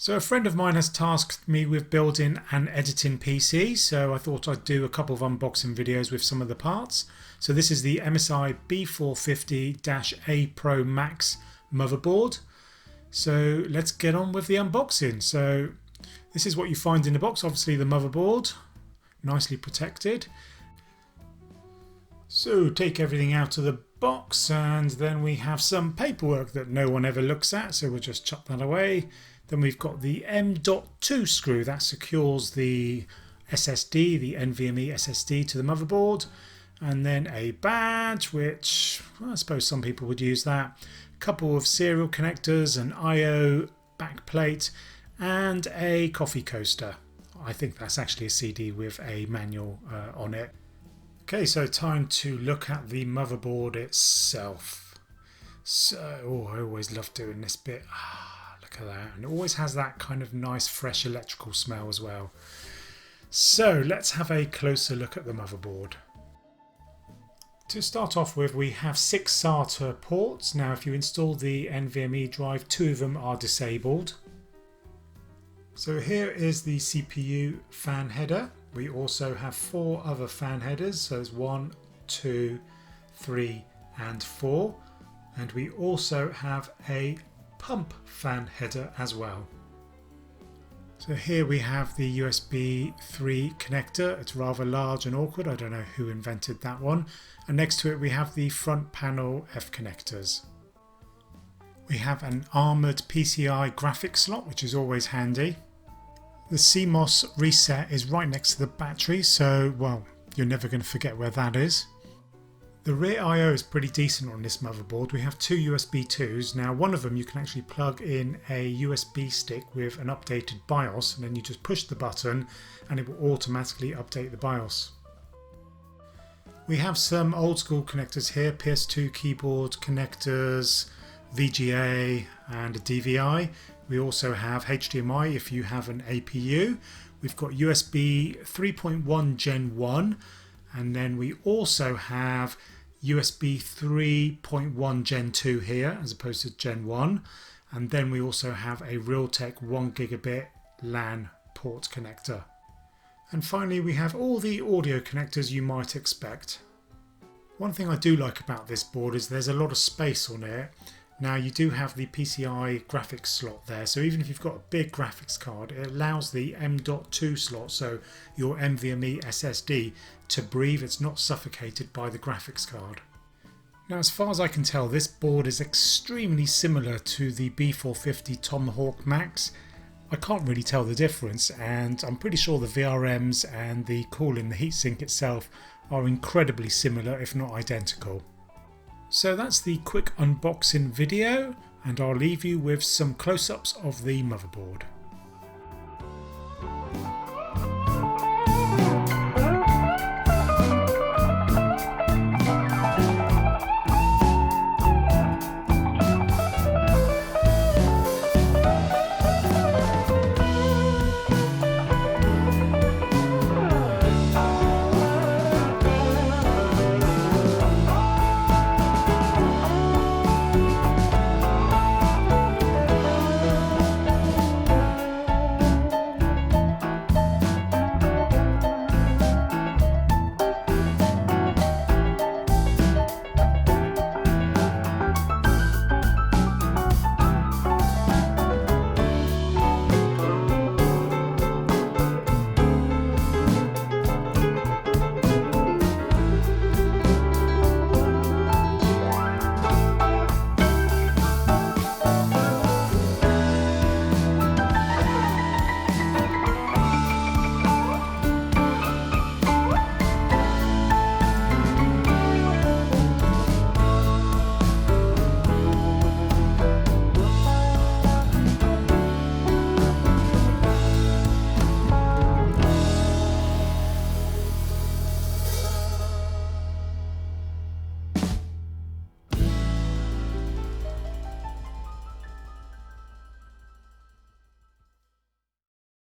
So a friend of mine has tasked me with building an editing PC, so I thought I'd do a couple of unboxing videos with some of the parts. So this is the MSI B450-A PRO MAX motherboard. So let's get on with the unboxing. So this is what you find in the box. Obviously the motherboard, nicely protected. So take everything out of the box, and then we have some paperwork that no one ever looks at, so we'll just chuck that away. Then we've got the M.2 screw that secures the SSD, the NVMe SSD, to the motherboard. And then a badge, which well, I suppose some people would use that. A couple of serial connectors, an I/O backplate, and a coffee coaster. I think that's actually a CD with a manual on it. Okay, so time to look at the motherboard itself. So, I always love doing this bit. Look at that. And it always has that kind of nice fresh electrical smell as well. So let's have a closer look at the motherboard. To start off with, we have 6 SATA ports. Now if you install the NVMe drive, 2 of them are disabled. So here is the CPU fan header. We also have 4 other fan headers. So it's 1, 2, 3 and 4. And we also have a pump fan header as well. So here we have the USB 3 connector. It's rather large and awkward. I don't know who invented that one. And next to it we have the front panel F connectors. We have an armoured PCI graphics slot, which is always handy. The CMOS reset is right next to the battery, so well, you're never going to forget where that is. The rear I/O is pretty decent on this motherboard. We have 2 USB 2s. Now one of them you can actually plug in a USB stick with an updated BIOS, and then you just push the button and it will automatically update the BIOS. We have some old school connectors here, PS2 keyboard connectors, VGA and a DVI. We also have HDMI if you have an APU. We've got USB 3.1 Gen 1, and then we also have USB 3.1 Gen 2 here as opposed to Gen 1, and then we also have a Realtek 1 gigabit LAN port connector. And finally we have all the audio connectors you might expect. One thing I do like about this board is there's a lot of space on it. Now you do have the PCI graphics slot there, so even if you've got a big graphics card, it allows the M.2 slot, so your NVMe SSD, to breathe. It's not suffocated by the graphics card. Now as far as I can tell, this board is extremely similar to the B450 Tomahawk Max. I can't really tell the difference, and I'm pretty sure the VRMs and the cooling, the heatsink itself, are incredibly similar, if not identical. So that's the quick unboxing video, and I'll leave you with some close-ups of the motherboard.